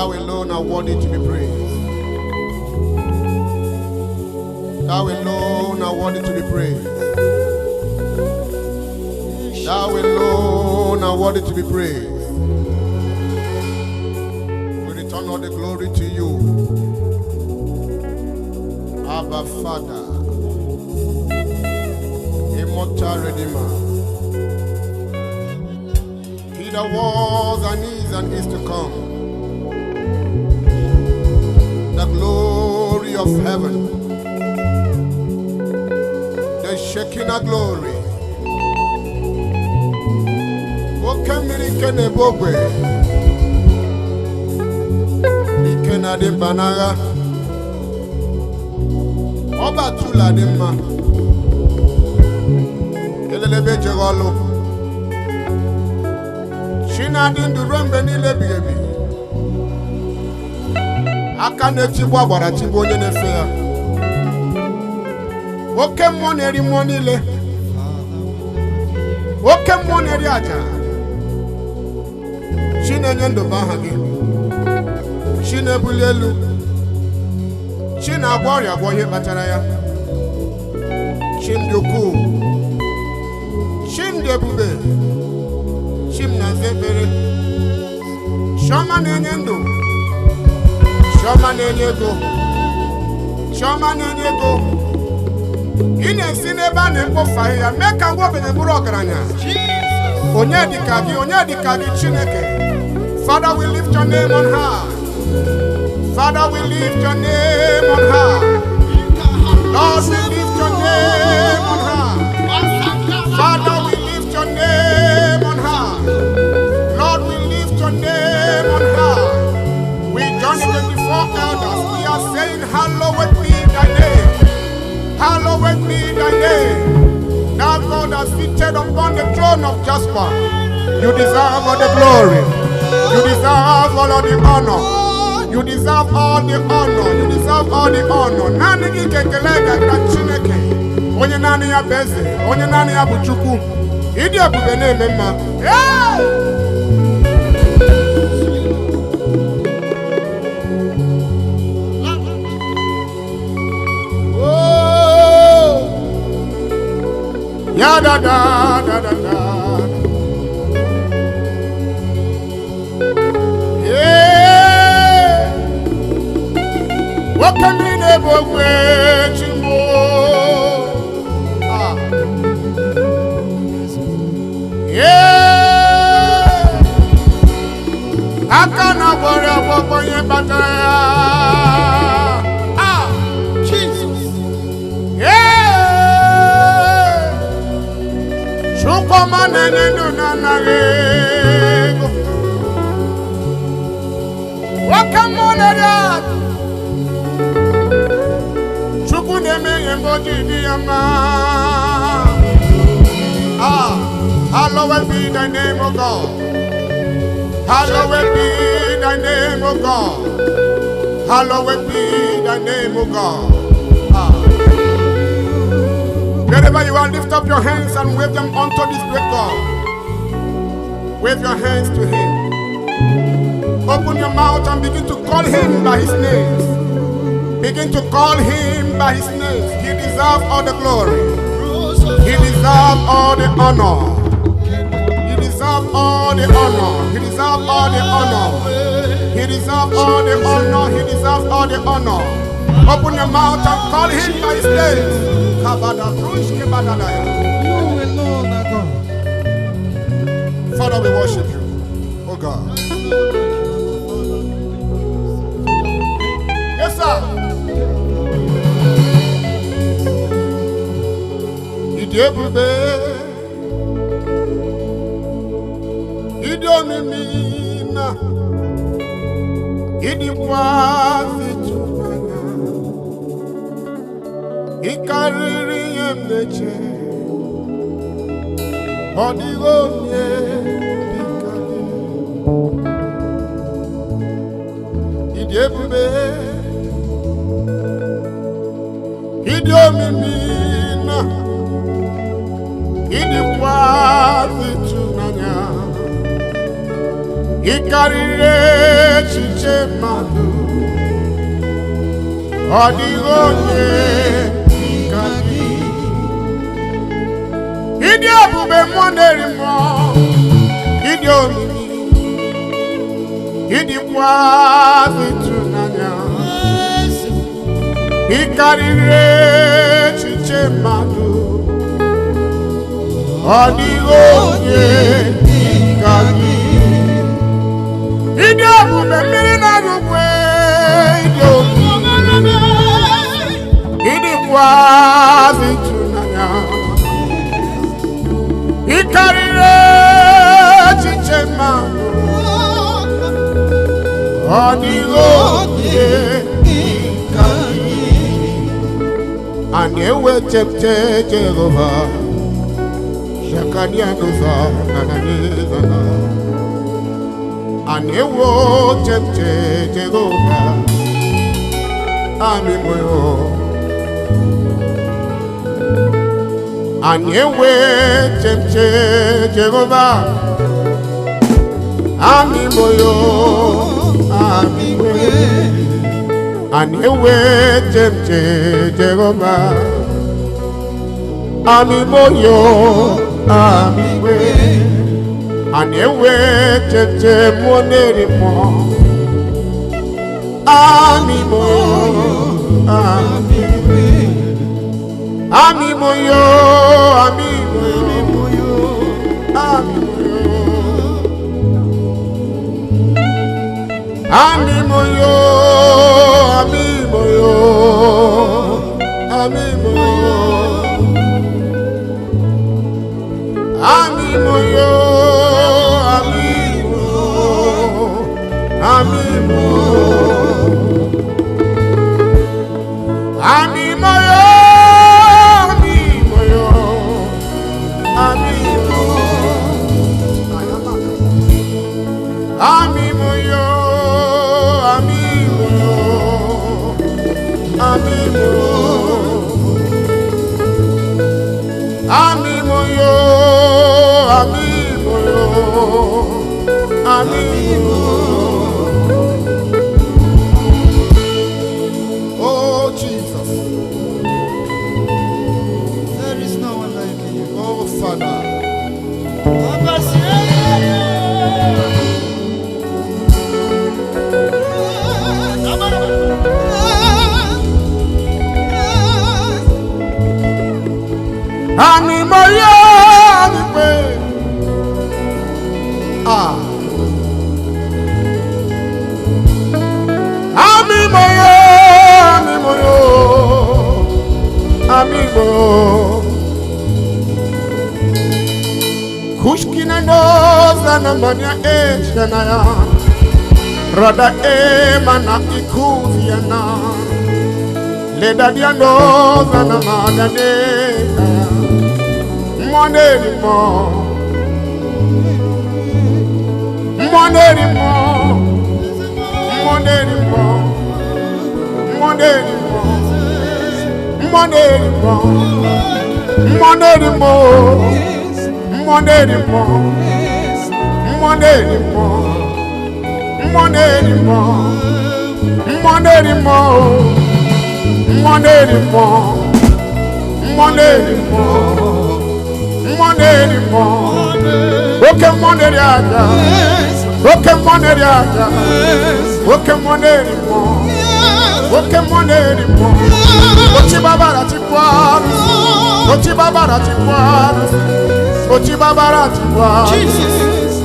Thou alone are worthy to be praised. Thou alone are worthy to be praised. Thou alone are worthy to be praised. We return all the glory to you, Abba Father, immortal Redeemer. He that was and is to come. The glory of heaven, the Shekinah glory. Okemiri kene bogwe, ikena de banaga, oba tula de ma, elelebe jegolo, shina dindu rombe ni lebi. Akane chibwa bara chibo onye nefe ya. Oke mmụọ na-eri mmụọ niile. Oke mmụọ na-eri aja. Chi na-enye ndụ bụ aha gị. Chi na-ebuli elu. Chi na-agwọ ọrịa agwọ ihe kpatara ya. Chi m dị ukwuu. Chi m dị ebube. Chi m na-aza ekpere. Chiọma na-enye ndụ. Chiọma na-enye ego. Chiọma na-enye ego. Ị na-esi n'ebe a na-ekpofu ahịhịa mee ka ngwa obenye bụrụ ọgaranya. Onye dịka gị Chineke. Father, we lift your name on high. Father, we lift your name on high. Lord, we lift your name on high. Father, we lift your name on high. Lord, we lift your name on high. We join the 24 elders. We are saying, hallowed be thy name. Hallowed be thy name. Thou God has seated upon the throne of Jasper. You deserve all the glory. You deserve all of the honor. You deserve all the honor. You deserve all the honor. Nani ikekelega na Chineke. Onye nani ya beze. Onye nani ya buchuku. Idi ebube na-eme mma. Ya da da da da da. Yeah. What can we never wait more? Ah. Yeah. I cannot worry about when you're better. Ah. Jesus. Yeah. Chukoma nenendo nanarego. Wakamonera. Chukuneme yemboji diyama. Ah, hallowed be thy name, O God. Hallowed be thy name, O God. Hallowed be thy name, O God. Wherever you are, lift up your hands and wave them unto this great God. Wave your hands to Him. Open your mouth and begin to call Him by His names. Begin to call Him by His names. He deserves all the glory. He deserves all the honor. He deserves all the honor. He deserves all the honor. He deserves all the honor. He deserves all the honor. Open your mouth and call Him by His names. You alone are God. Father, we worship you, oh God. Yes, sir. Idebube, Idomimina, Idibwazi. Ikariri yemeche Odigo nye Dikali Idebube Idiomimina Idikwazi tunanya Ikarire echiche mmadụ ọ dịghị onye dịka gị. Ịdị ebube mmụọ na-eri mmụọ, ịdị omimi, ịdịkwa ịtụnanya. Ikarire echiche mmadụ ọ dịghị onye dịka gị. Ịdị ebube mmiri na-arụkwe, ịdị omimi, ịdịkwa ịtụnanya. Ikarire echiche mmadụ ọ dịghị onye dịka gị. A na-ewechepụta Jehova shakania n'ụzọ nananịzana. A na-ewechepụta Jehova amịmụyo. A na-ewechepụta Jehova amịmụyo amịwe. A na-ewechepụta Jehova amịmụyo amịwe. A na-ewechepụta mmụọ na-eri mmụọ amịmụyo amịwe. Amimoyo, amimoyo, amimoyo, amimoyo, amimoyo, amimoyo, amimoyo, amimoyo, amimoyo. Oh Jesus, There is no one like you. oh Father. Amimoyo, amimoyo, amimoyo, amimoyo, amimoyo. Kushkina noza na mania echana ya rada emana ikuviana leda dia noza na madane moneri mo moneri mo moneri mo moneri mo moneri mo moneri mo moneri mo moneri mo moneri mo moneri mo moneri mo moneri mo moneri mo oke moneri aga oke moneri aga oke moneri mo oke moneri mo ochi babara ti kwaru ochi babara ti kwaru ochi babara ti kwaru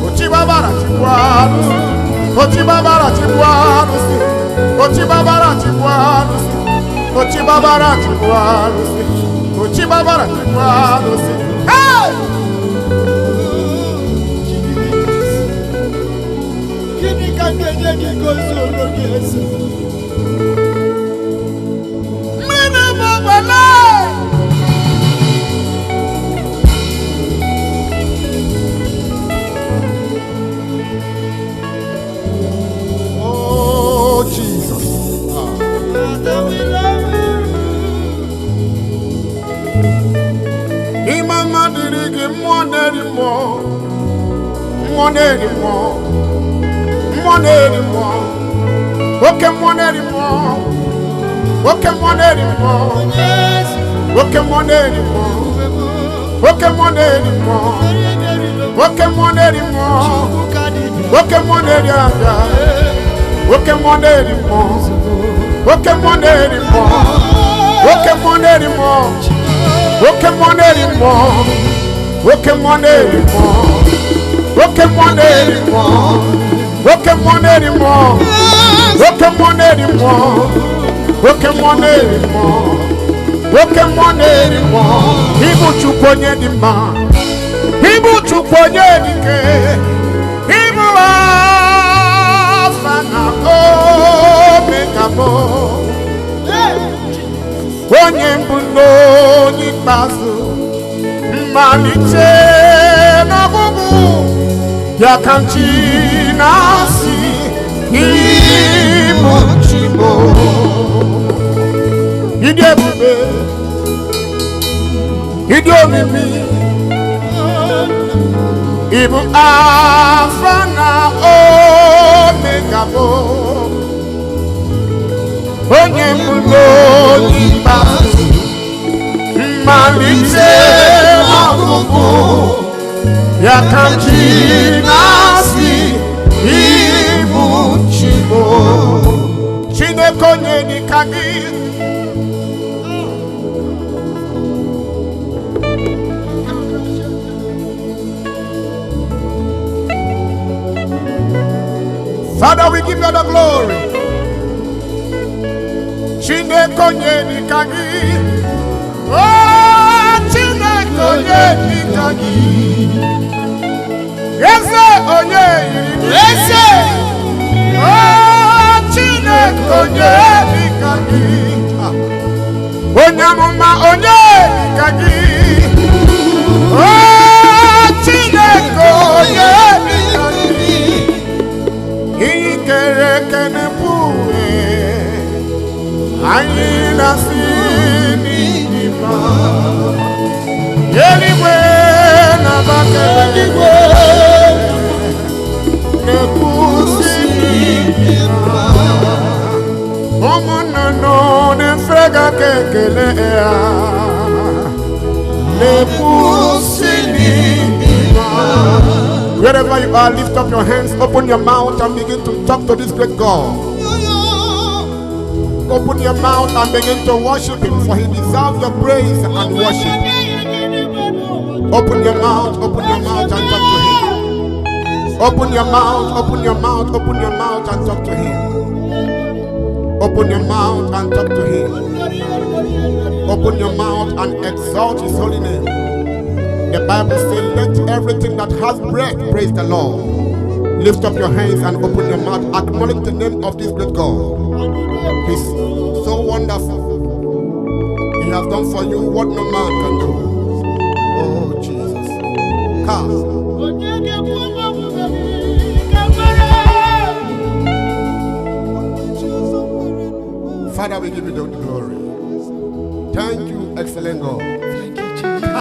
ochi babara ti kwaru ochi babara ti kwaru ochi babara ti kwaru ochi babara ti kwaru ochi babara ti kwaru. Hey! Kini kangenye kikosi ologese. Mina babala. Oh Jesus. Father, we love you. Imama dirigi moneri mo, moneri mo. Pokemon anymore. Pokemon anymore. Pokemon anymore. Pokemon anymore. Pokemon anymore. Pokemon anymore. Pokemon anymore. Pokemon anymore. Pokemon anymore. Pokemon anymore. Pokemon anymore. Pokemon anymore. Pokemon anymore. Pokemon anymore. Pokemon anymore. Pokemon anymore. Pokemon anymore. People chuponye di man. People chuponye di ke. People afana omega mo. Onye mbuno ni basu. Malice na bubu. Ya kanchi nasi. Imuchibo. Idebube. Idomimi. Ibu afana omega bo. Onye mbulo ibasu. Malice abubu. Ya kanji nasi. Imuchibo. Chinekonye ni kagi. Father, we give you the glory. Chinekonye ni kagi. Oh, chinekonye ni kagi. Yese onye yese. Oh, chinekonye ni kagi. Onyamuma onye ni kagi. Oh, chinekonye ni kagi. Ikereke puwe aina sini nima yeliwe na bakeliwe nekusini nima omonano nefrega kekelea nekusini nima. Wherever you are, lift up your hands, open your mouth and begin to talk to this great God. Open your mouth and begin to worship Him, for He deserves your praise and worship. Open your mouth and talk to Him. Open your mouth, open your mouth, open your mouth and talk to Him. Open your mouth and talk to Him. Open your mouth and exalt His holy name. The Bible says, let everything that has breath praise the Lord. Lift up your hands and open your mouth. Acknowledge the name of this great God. He's so wonderful. He has done for you what no man can do. Oh, Jesus. Father, we give you the glory. Thank you, excellent God.